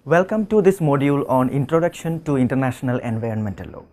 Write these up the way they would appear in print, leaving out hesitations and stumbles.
Welcome to this module on Introduction to International Environmental Law.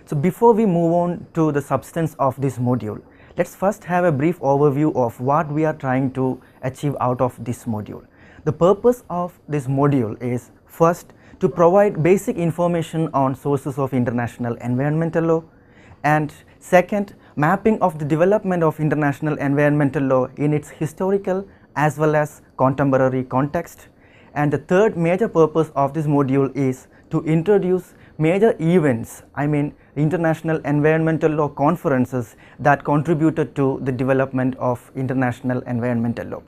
So before we move on to the substance of this module, let's first have a brief overview of what we are trying to achieve out of this module. The purpose of this module is first to provide basic information on sources of international environmental law, and second, mapping of the development of international environmental law in its historical as well as contemporary context. And the third major purpose of this module is to introduce major events, international environmental law conferences that contributed to the development of international environmental law.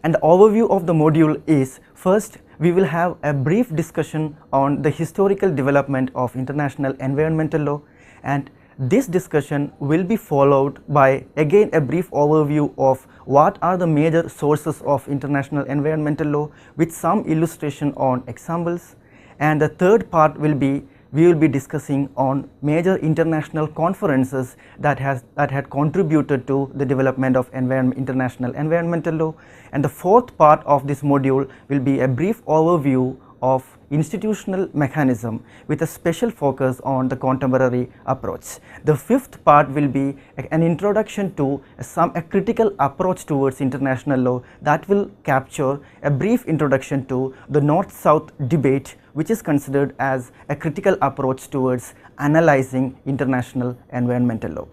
And the overview of the module is, first we will have a brief discussion on the historical development of international environmental law, and this discussion will be followed by again a brief overview of what are the major sources of international environmental law with some illustration on examples. And the third part will be, we will be discussing on major international conferences that had contributed to the development of international environmental law. And the fourth part of this module will be a brief overview of institutional mechanism with a special focus on the contemporary approach. The fifth part will be an introduction to a critical approach towards international law that will capture a brief introduction to the North-South debate, which is considered as a critical approach towards analyzing international environmental law.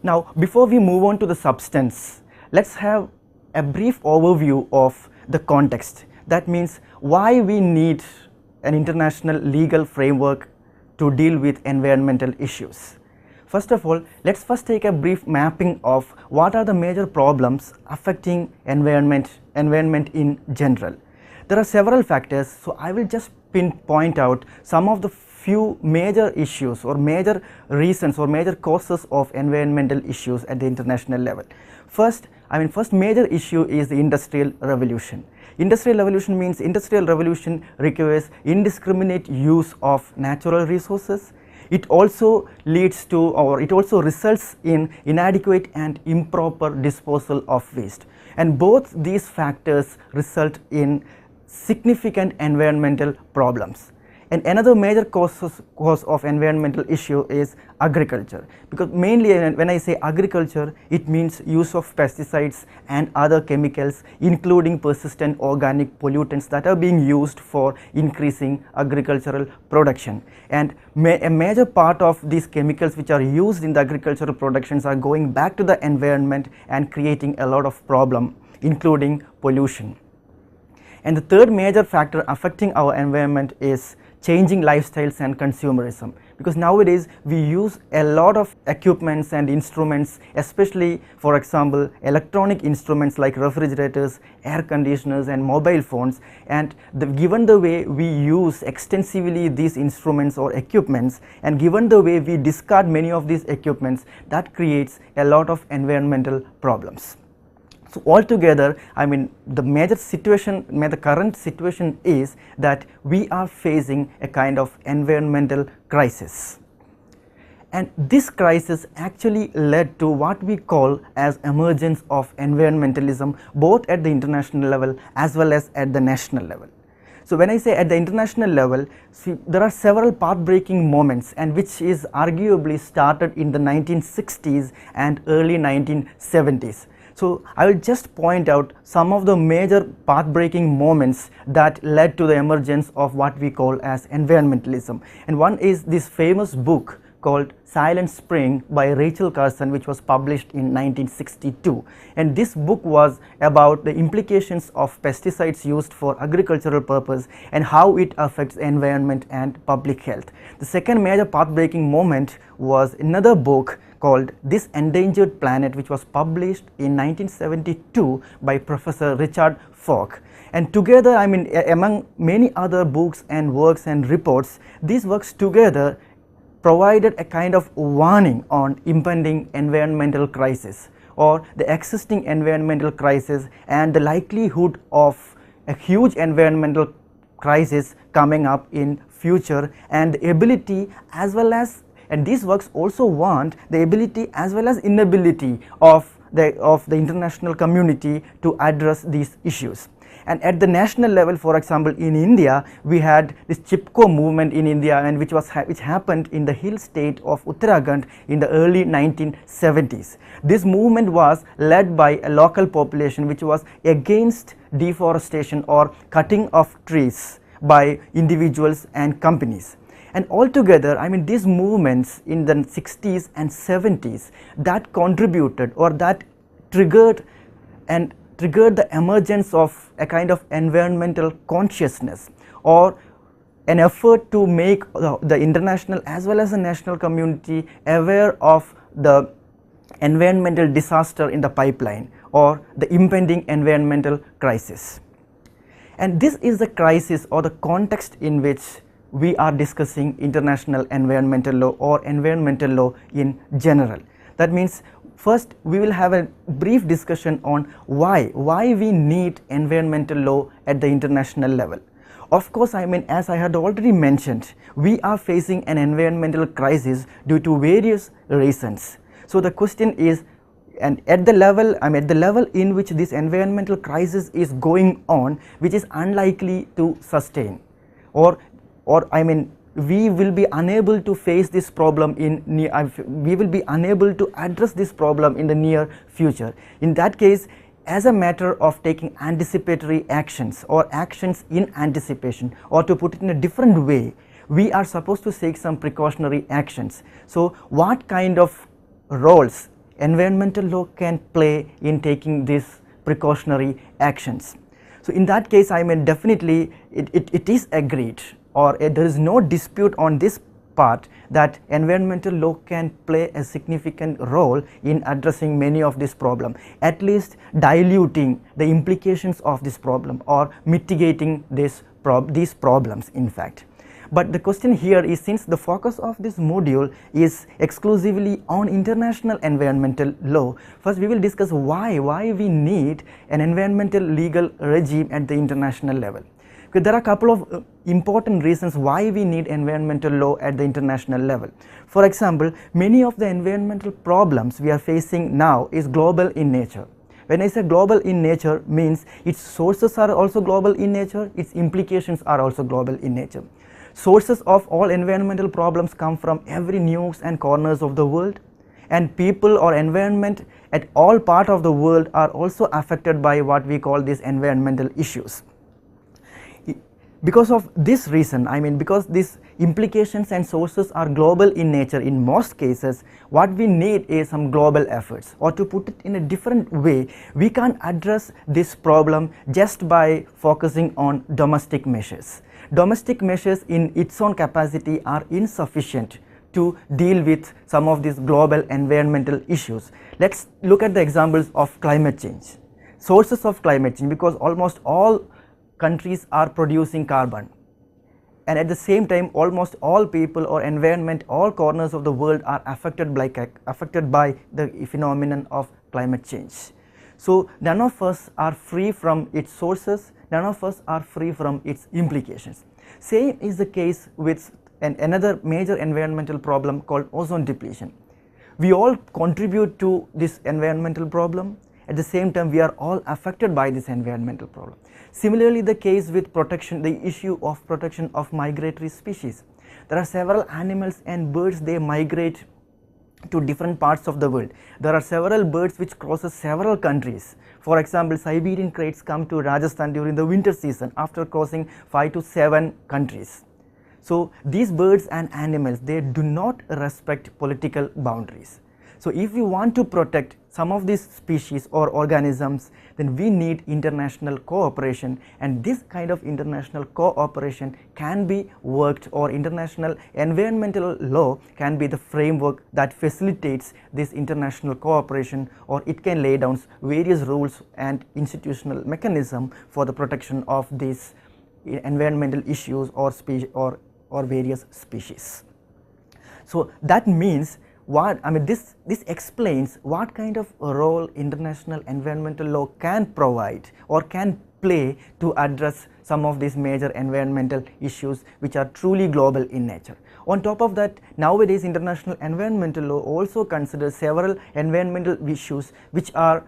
Now, before we move on to the substance, let's have a brief overview of the context. That means why we need an international legal framework to deal with environmental issues. First of all, let's first take a brief mapping of what are the major problems affecting environment in general. There are several factors, so I will just pinpoint out some of the few major issues or major reasons or major causes of environmental issues at the international level. First major issue is the Industrial Revolution. Industrial Revolution means industrial revolution requires indiscriminate use of natural resources. It also leads to, or it also results in inadequate and improper disposal of waste, and both these factors result in significant environmental problems. And another major cause of environmental issue is agriculture, because mainly when I say agriculture, it means use of pesticides and other chemicals, including persistent organic pollutants that are being used for increasing agricultural production. And a major part of these chemicals which are used in the agricultural productions are going back to the environment and creating a lot of problem, including pollution. And the third major factor affecting our environment is changing lifestyles and consumerism, because nowadays we use a lot of equipments and instruments, especially for example electronic instruments like refrigerators, air conditioners and mobile phones, and given the way we use extensively these instruments or equipments, and given the way we discard many of these equipments, that creates a lot of environmental problems. So altogether, the current situation is that we are facing a kind of environmental crisis. And this crisis actually led to what we call as emergence of environmentalism, both at the international level as well as at the national level. So when I say at the international level, there are several path-breaking moments, and which is arguably started in the 1960s and early 1970s. So I will just point out some of the major path-breaking moments that led to the emergence of what we call as environmentalism. And one is this famous book called Silent Spring by Rachel Carson, which was published in 1962. And this book was about the implications of pesticides used for agricultural purpose and how it affects environment and public health. The second major path-breaking moment was another book called This Endangered Planet, which was published in 1972 by Professor Richard Falk. And together, among many other books and works and reports, these works together provided a kind of warning on impending environmental crisis, or the existing environmental crisis and the likelihood of a huge environmental crisis coming up in future, and the ability as well as, and these works also warned the ability as well as inability of the international community to address these issues. And at the national level, for example, in India, we had this Chipko movement in India, and which happened in the hill state of Uttarakhand in the early 1970s. This movement was led by a local population which was against deforestation or cutting of trees by individuals and companies. And altogether, I mean, these movements in the 60s and 70s that contributed or that triggered the emergence of a kind of environmental consciousness, or an effort to make the international as well as the national community aware of the environmental disaster in the pipeline or the impending environmental crisis. And this is the crisis or the context in which we are discussing international environmental law or environmental law in general. That means first we will have a brief discussion on why we need environmental law at the international level. Of course, I mean, as I had already mentioned, we are facing an environmental crisis due to various reasons. So the question is, and at the level in which this environmental crisis is going on, which is unlikely to sustain, or I mean, we will be unable to face this problem we will be unable to address this problem in the near future. In that case, as a matter of taking anticipatory actions or actions in anticipation, or to put it in a different way, we are supposed to take some precautionary actions. So what kind of roles environmental law can play in taking these precautionary actions? So in that case, I mean, definitely it is agreed, or there is no dispute on this part, that environmental law can play a significant role in addressing many of these problems, at least diluting the implications of this problem or mitigating these problems in fact. But the question here is, since the focus of this module is exclusively on international environmental law, first we will discuss why we need an environmental legal regime at the international level. Okay, there are a couple of important reasons why we need environmental law at the international level. For example, many of the environmental problems we are facing now is global in nature. When I say global in nature, means its sources are also global in nature, its implications are also global in nature. Sources of all environmental problems come from every nooks and corners of the world, and people or environment at all parts of the world are also affected by what we call these environmental issues. Because of this reason, I mean, because these implications and sources are global in nature in most cases, what we need is some global efforts, or to put it in a different way, we can't address this problem just by focusing on domestic measures. Domestic measures in its own capacity are insufficient to deal with some of these global environmental issues. Let's look at the examples of climate change. Sources of climate change, because almost all countries are producing carbon, and at the same time almost all people or environment, all corners of the world are affected by the phenomenon of climate change. So none of us are free from its sources, none of us are free from its implications. Same is the case with another major environmental problem called ozone depletion. We all contribute to this environmental problem. At the same time, we are all affected by this environmental problem. Similarly, the case with protection, the issue of protection of migratory species. There are several animals and birds, they migrate to different parts of the world. There are several birds which crosses several countries. For example, Siberian kraits come to Rajasthan during the winter season after crossing 5 to 7 countries. So these birds and animals, they do not respect political boundaries. So if we want to protect some of these species or organisms, then we need international cooperation, and this kind of international cooperation can be worked, or international environmental law can be the framework that facilitates this international cooperation, or it can lay down various rules and institutional mechanism for the protection of these environmental issues or various species. So that means this explains what kind of a role international environmental law can provide or can play to address some of these major environmental issues which are truly global in nature. On top of that, nowadays international environmental law also considers several environmental issues which are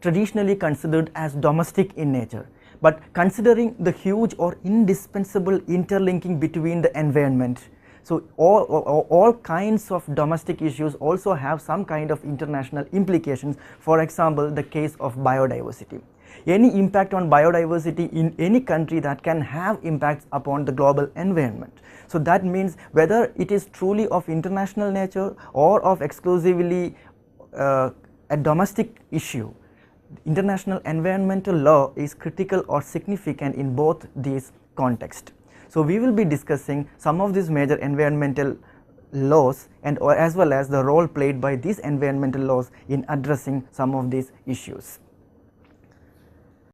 traditionally considered as domestic in nature. but considering the huge or indispensable interlinking between the environment, so all kinds of domestic issues also have some kind of international implications. For example, the case of biodiversity. Any impact on biodiversity in any country, that can have impacts upon the global environment. So that means whether it is truly of international nature or of exclusively a domestic issue, international environmental law is critical or significant in both these contexts. So we will be discussing some of these major environmental laws, and as well as the role played by these environmental laws in addressing some of these issues.